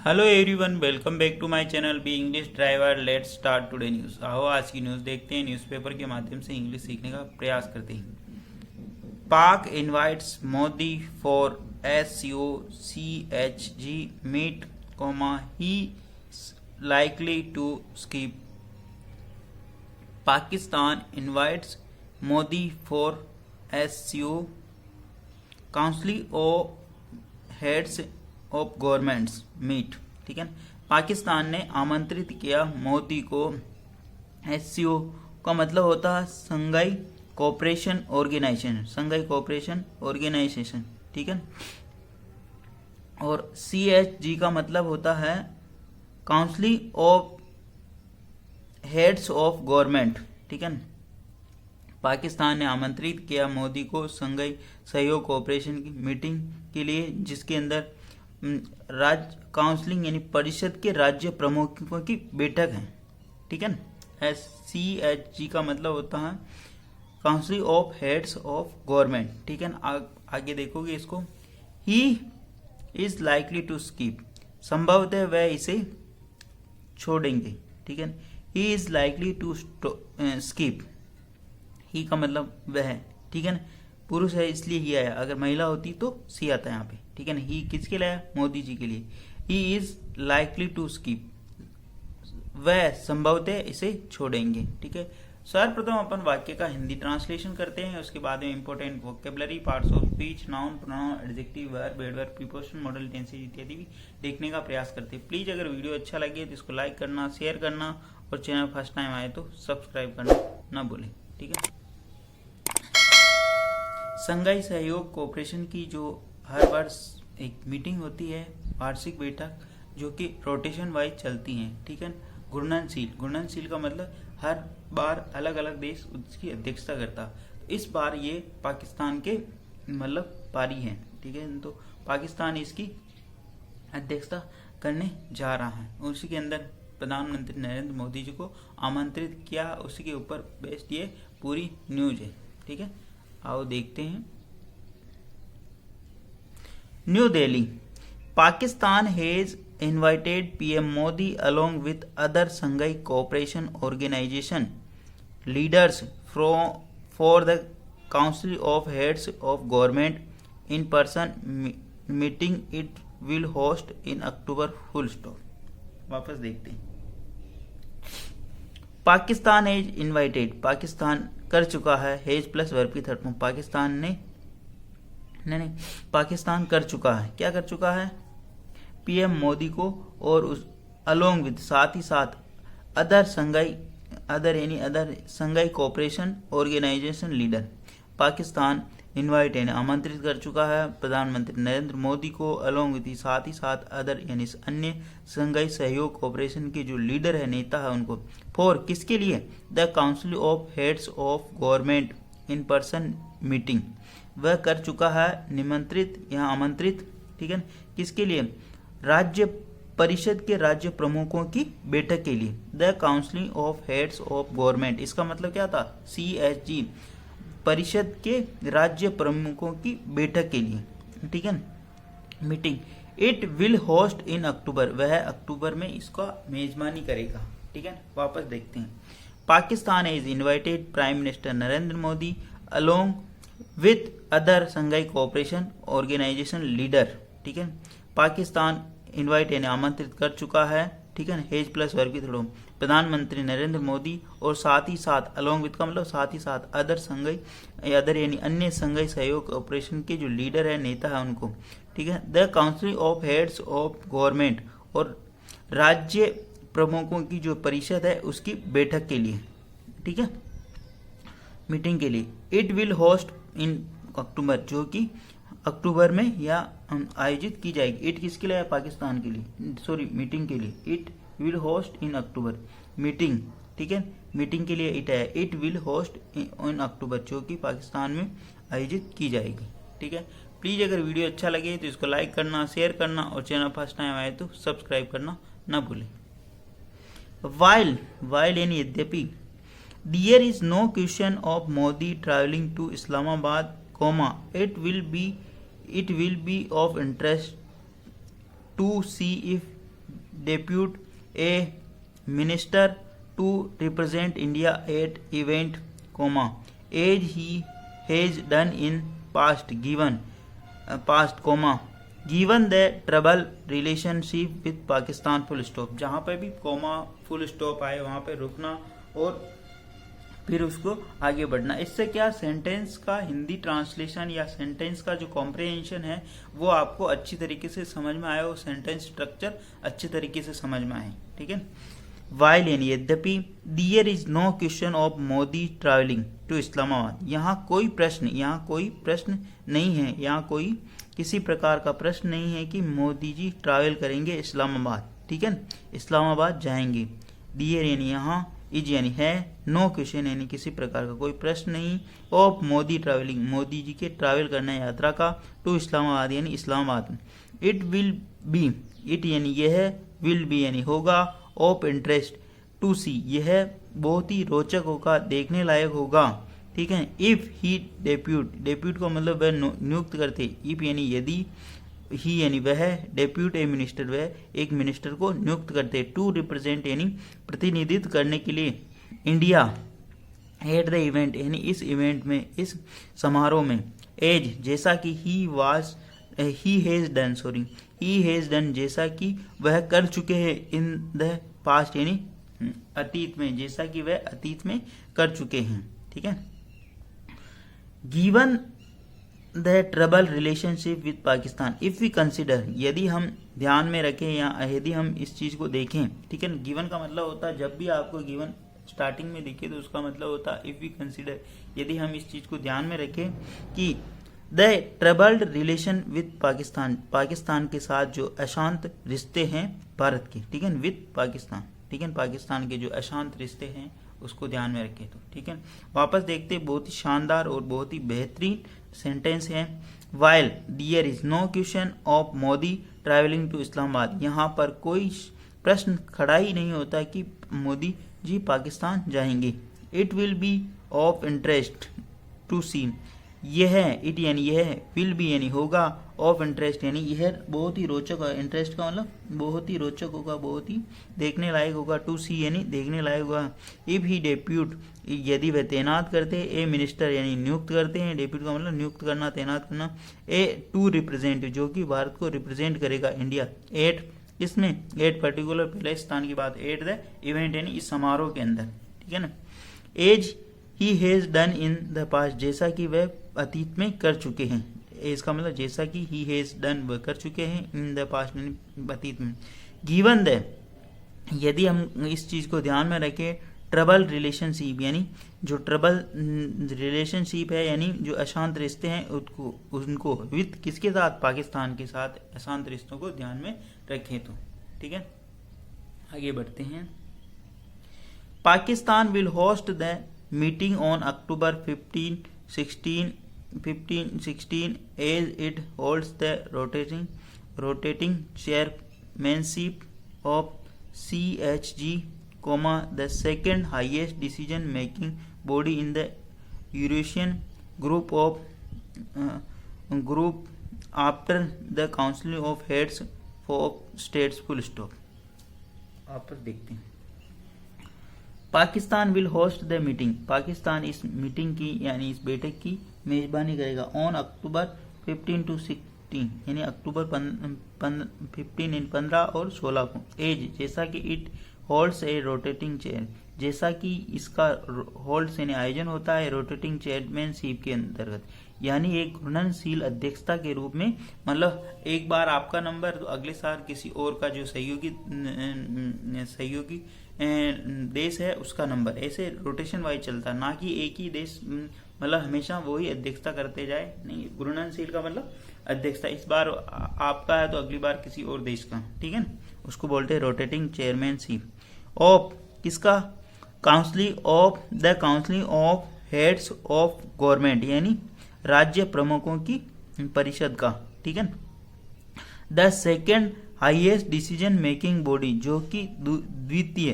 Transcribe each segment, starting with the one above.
Hello everyone, welcome back to my channel B English driver. Let's start today news. आओ आज की news देखते हैं। न्यूज़पेपर के माध्यम से इंग्लिश सीखने का प्रयास करते हैं। Pak invites Modi for SCOCHG meet, he likely to skip. Pakistan invites Modi for SCO council of heads of governments meet. ठीक है, पाकिस्तान ने आमंत्रित किया मोदी को। SCO का मतलब होता है संघाई कोऑपरेशन ऑर्गेनाइजेशन, संघाई कोऑपरेशन ऑर्गेनाइजेशन। ठीक है, और CHG का मतलब होता है council of heads of government. ठीक है, पाकिस्तान ने आमंत्रित किया मोदी को संघाई सहयोग कोऑपरेशन की मीटिंग के लिए, जिसके अंदर राज्य काउंसलिंग यानी परिषद के राज्य प्रमुखों की बैठक है। ठीक है, CHG का मतलब होता है council of heads of government. ठीक है, आगे देखोगे इसको। He is likely to skip, संभवतः वह इसे छोड़ेंगे। ठीक है, he is likely to skip. He का मतलब वह। ठीक है ना, पुरुष है इसलिए ही आया, अगर महिला होती तो सी आता है यहाँ पे। ठीक है ना, ही किसके लिए आया? मोदी जी के लिए। He is likely to skip, वह संभवतः इसे छोड़ेंगे। ठीक है, सर्वप्रथम अपन वाक्य का हिंदी ट्रांसलेशन करते हैं, उसके बाद में important vocabulary, parts of speech, noun, pronoun, adjective, verb, adverb, preposition, model tenses इत्यादि भी देखने का प्रयास करते हैं। प्लीज अगर वीडियो अच्छा लगे तो इसको लाइक करना, शेयर करना और चैनल फर्स्ट टाइम आए तो सब्सक्राइब करना ना भूलें। ठीक है, संघाई सहयोग कोऑपरेशन की जो हर वर्ष एक मीटिंग होती है, वार्षिक बैठक, जो कि रोटेशन वाइज चलती हैं। ठीक है, घूर्णनशील का मतलब हर बार अलग अलग देश उसकी अध्यक्षता करता। इस बार ये पाकिस्तान के मतलब पारी है। ठीक है, तो पाकिस्तान इसकी अध्यक्षता करने जा रहा है। उसी के अंदर प्रधानमंत्री नरेंद्र मोदी जी को आमंत्रित किया, उसी के ऊपर बेस्ड ये पूरी न्यूज है। ठीक है, आओ देखते हैं। New Delhi, Pakistan has invited PM Modi along with other Shanghai Cooperation Organization leaders for the Council of Heads of Government in-person meeting it will host in October full stop। वापस देखते हैं। पाकिस्तान हैज इनवाइटेड, पाकिस्तान कर चुका है, हेज प्लस वर्ब की third form. Pakistan ने नहीं, पाकिस्तान कर चुका है। क्या कर चुका है? PM मोदी को और उस अलोंग विद साथ ही साथ other Shanghai cooperation organisation leader. Pakistan invite यानी आमंत्रित कर चुका है प्रधानमंत्री नरेंद्र मोदी को, अलोंग विद साथ ही साथ अदर यानी अन्य संघाई सहयोग कोऑपरेशन के जो लीडर है, नेता है, उनको। फॉर किसके लिए? The council of heads of government in person meeting, वह कर चुका है निमंत्रित, यहाँ आमंत्रित। ठीक है, किसके लिए? राज्य परिषद के राज्य प्रमुखों की बैठक के लिए। The council of heads of government, इसका मतलब क्या था? CHG, परिषद के राज्य प्रमुखों की बैठक के लिए। ठीक है, meeting. It will host in October, वह अक्टूबर में इसका मेजबानी करेगा। ठीक है, वापस देखते हैं। Pakistan is invited prime minister Narendra Modi along with other Shanghai cooperation organisation leader. ठीक है, पाकिस्तान इनवाइट यानी आमंत्रित कर चुका है। ठीक है, हेज प्लस वर्ब की थोड़ा प्रधानमंत्री नरेंद्र मोदी और साथ ही साथ अलोंग विद का मतलब साथ ही साथ अदर यानी अन्य संघाई सहयोग ऑपरेशन के जो लीडर है, नेता है, उनको। ठीक है, the council of heads of government, और राज्य प्रमुखों की जो परिषद है उसकी बैठक के लिए। ठीक है, मीटिंग के लिए। इट विल होस्ट इन अक्टूबर, जो कि अक्टूबर में या आयोजित की जाएगी। इट किसके लिए है? पाकिस्तान के लिए, सॉरी मीटिंग के लिए। It will host in October, meeting. ठीक है, मीटिंग के लिए इट है। इट विल होस्ट इन अक्टूबर, जो कि पाकिस्तान में आयोजित की जाएगी। ठीक है, प्लीज अगर वीडियो अच्छा लगे तो इसको लाइक करना, शेयर करना और चैनल फर्स्ट टाइम आए तो सब्सक्राइब करना ना भूलें। वाइल यानी यद्यपि, there is no question of Modi travelling to Islamabad, it will be of interest to see if depute a minister to represent India at event, as he has done in past, given the trouble relationship with Pakistan, full stop। जहाँ पे भी comma full stop आए वहाँ पे रुकना और फिर उसको आगे बढ़ना। इससे क्या सेंटेंस का हिंदी ट्रांसलेशन या सेंटेंस का जो कॉम्प्रिहेंशन है वो आपको अच्छी तरीके से समझ में आए और सेंटेंस स्ट्रक्चर अच्छे तरीके से समझ में आए। ठीक है। वाइल यानी यद्यपि, there is no question of Modi travelling to Islamabad, यहाँ कोई प्रश्न नहीं है, यहाँ कोई किसी प्रकार का प्रश्न नहीं है कि मोदी जी ट्रैवल करेंगे इस्लामाबाद। ठीक है, इस्लामाबाद जाएंगे। देयर यानी यहाँ, इज यानी है, नो क्वेश्चन यानी किसी प्रकार का कोई प्रश्न नहीं, ऑफ मोदी ट्रैवलिंग मोदी जी के ट्रैवल करना यात्रा का, टू इस्लामाबाद यानी Islamabad. It will B, it यानी यह, विल बी यानी होगा, ऑफ इंटरेस्ट टू सी यह बहुत ही रोचक होगा, देखने लायक होगा। ठीक है। इफ ही डेप्यूट का मतलब वह नियुक्त करते, इफ यानी यदि, ही यानी वह, डेप्यूट ए मिनिस्टर वह एक मिनिस्टर को नियुक्त करते, टू रिप्रेजेंट यानी प्रतिनिधित्व करने के लिए, इंडिया एट द इवेंट यानी इस इवेंट में, इस समारोह में, एज जैसा कि ही हैज डन जैसा कि वह कर चुके हैं, इन द पास्ट यानी अतीत में, जैसा कि वह अतीत में कर चुके हैं। ठीक है। Given the trouble relationship with Pakistan, if we consider यदि हम ध्यान में रखें या यदि हम इस चीज को देखें। ठीक है। गिवन का मतलब होता है, जब भी आपको गिवन स्टार्टिंग में दिखे तो उसका मतलब होता है इफ वी कंसिडर, यदि हम इस चीज को ध्यान में रखें कि the troubled relation with Pakistan, Pakistan के साथ जो अशांत रिश्ते हैं भारत के। ठीक है, विद पाकिस्तान। ठीक है, पाकिस्तान के जो अशांत रिश्ते हैं उसको ध्यान में रखें तो। ठीक है। वापस देखते, बहुत ही शानदार और बहुत ही बेहतरीन सेंटेंस है। While there is no question of Modi travelling to Islamabad, यहाँ पर कोई प्रश्न खड़ा ही नहीं होता कि मोदी जी पाकिस्तान जाएंगे। It will be of interest to see, यह, इट यानी यह, विल बी यानी होगा, ऑफ इंटरेस्ट यानी यह बहुत ही रोचक है, इंटरेस्ट का मतलब बहुत ही रोचक होगा, बहुत ही देखने लायक होगा, टू सी यानी देखने लायक होगा। इफ ही डेप्यूट यदि वह तैनात करते हैं, ए मिनिस्टर यानी नियुक्त करते हैं, डेप्यूट का मतलब नियुक्त करना, तैनात करना, ए टू रिप्रेजेंट जो कि भारत को रिप्रेजेंट करेगा, इंडिया, एट इसमें, एट पर्टिकुलर पहले स्थान की बात, एट द इवेंट यानी इस समारोह के अंदर। ठीक है ना। As he has done in the past, जैसा कि वह अतीत में कर चुके हैं, इसका मतलब जैसा कि ही हैज डन वह कर चुके हैं, इन द पास्ट यानी अतीत में। गिवन द, यदि हम इस चीज को ध्यान में रखें, ट्रबल रिलेशनशिप यानी जो ट्रबल रिलेशनशिप है यानी जो अशांत रिश्ते हैं उनको विद किसके साथ, पाकिस्तान के साथ अशांत रिश्तों को ध्यान में रखें तो। ठीक है, आगे बढ़ते हैं। Pakistan will host the meeting on October 15, 16 as it holds the rotating chairmanship of CHG, the second highest decision making body in the Eurasian group after the Council of Heads of States, full stop। आप पर देखते हैं। Pakistan will host the meeting, Pakistan इस meeting की यानी इस बैठक की मेजबानी करेगा, ऑन अक्टूबर 15 to 16 यानी अक्टूबर 15 और 16 को, एज जैसा कि it holds A rotating chair, जैसा कि इसका होल्ड्स यानी आयोजन होता है रोटेटिंग चेयरमैनशिप के अंतर्गत, यानी एक घूर्णनशील अध्यक्षता के रूप में, मतलब एक बार आपका नंबर तो अगले साल किसी और का जो सहयोगी देश है उसका नंबर, ऐसे रोटेशन वाइज चलता, ना कि एक ही देश मतलब हमेशा वो ही अध्यक्षता करते जाए, नहीं, घूर्णनशील का मतलब अध्यक्षता, इस बार आपका है तो अगली बार किसी और देश का। ठीक है, उसको बोलते हैं रोटेटिंग चेयरमैनशिप ऑफ किसका, council of heads of government यानी राज्य प्रमुखों की परिषद का। ठीक है। The second highest decision making body जो कि द्वितीय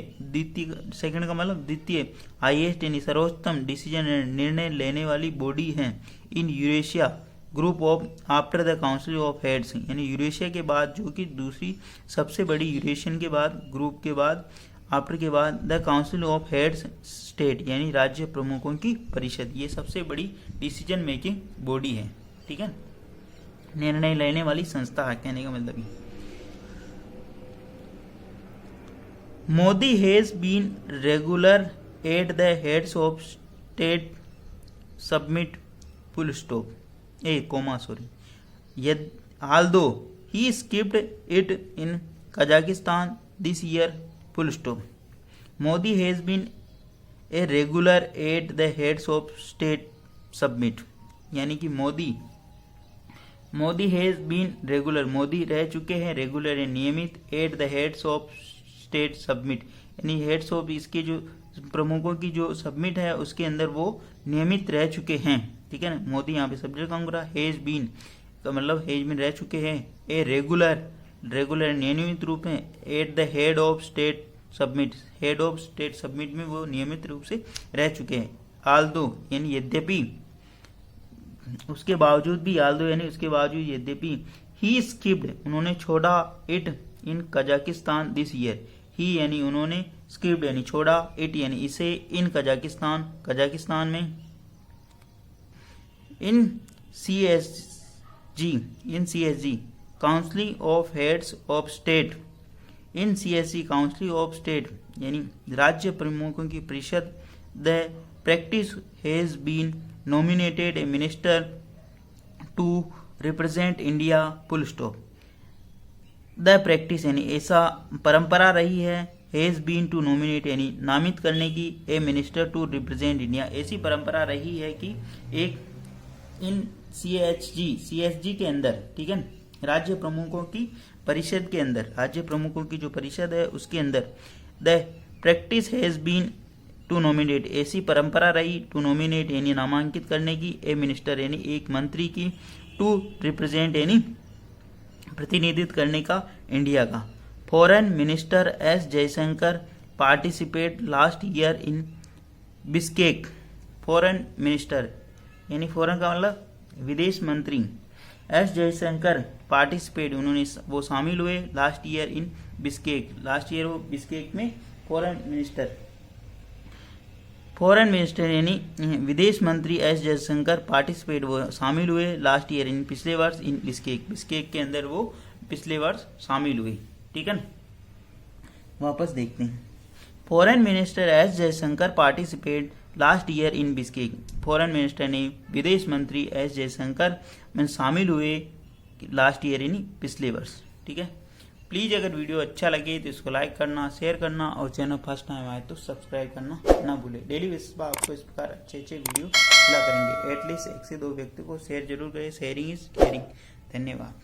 सेकंड का मतलब द्वितीय, हाईएस्ट यानी सर्वोत्तम, डिसीजन निर्णय लेने वाली बॉडी है, in Eurasia group of after the council of heads, यानी यूरेशिया के बाद जो कि दूसरी सबसे बड़ी यूरेशियन के बाद ग्रुप के बाद आफ्टर के बाद the council of heads state, यानी राज्य प्रमुखों की परिषद, ये सबसे बड़ी डिसीजन मेकिंग बॉडी है, ठीक है, निर्णय लेने वाली संस्था है, कहने का मतलब ये। Modi has been regular at the heads of state submit full stop although he skipped it in Kazakhstan this year full stop. Modi has been a regular at the heads of state submit, यानी कि Modi has been regular, Modi रह चुके हैं regular नियमित at the heads of state submit, यानी heads of इसके जो प्रमुखों की जो सबमिट है उसके अंदर वो नियमित रह चुके हैं, ठीक है ना। मोदी यहाँ पे सब्जेक्ट काम कर रहा है, हेज बीन का मतलब हेज बीन रह चुके हैं, ए रेगुलर नियमित रूप में at the head of state submit, head of state submit में वो नियमित रूप से रह चुके हैं। आल्दो यानी यद्यपि, उसके बावजूद भी, आल्दो यानी उसके बावजूद, यद्यपि, ही स्किप्ड उन्होंने छोड़ा, it in Kazakhstan this year, he यानी उन्होंने, स्किप्ड यानी छोड़ा, इट यानी इसे, इन कजाकिस्तान में, in CSG council of heads of state, in CSG council of state यानी राज्य प्रमुखों की परिषद, the practice has been nominated a minister to represent India full stop. The practice यानी ऐसा परंपरा रही है, हैज बीन टू नॉमिनेट यानी नामित करने की, ए मिनिस्टर टू रिप्रेजेंट इंडिया, ऐसी परंपरा रही है कि एक इन CSG के अंदर, ठीक है, राज्य प्रमुखों की परिषद के अंदर, राज्य प्रमुखों की जो परिषद है उसके अंदर, the practice has been to nominate, ऐसी परंपरा रही, टू नॉमिनेट यानी नामांकित करने की, ए मिनिस्टर यानी एक मंत्री की, टू रिप्रेजेंट यानी प्रतिनिधित्व करने का इंडिया का। Foreign minister S Jaishankar participate last year in Bishkek, foreign minister यानी फॉरेन का मतलब विदेश मंत्री, एस जयशंकर पार्टिसिपेट उन्होंने वो शामिल हुए, last year in Bishkek, last year वो बिश्केक में फॉरेन मिनिस्टर यानी विदेश मंत्री एस जयशंकर पार्टिसिपेट वो शामिल हुए, लास्ट ईयर इन पिछले वर्ष, इन बिश्केक के अंदर वो पिछले वर्ष शामिल हुए, ठीक है। वापस देखते हैं, foreign minister S Jaishankar participate last year in Bishkek, foreign minister ने विदेश मंत्री एस जयशंकर में शामिल हुए लास्ट ईयर यानी पिछले वर्ष, ठीक है। प्लीज़ अगर वीडियो अच्छा लगे तो इसको लाइक करना, शेयर करना और चैनल फर्स्ट टाइम आए तो सब्सक्राइब करना ना भूले। डेली बेसिस पर आपको इस प्रकार अच्छे वीडियो मिला करेंगे, एटलीस्ट 1 से 2 व्यक्ति को शेयर जरूर करें, शेयरिंग इज केयरिंग। धन्यवाद।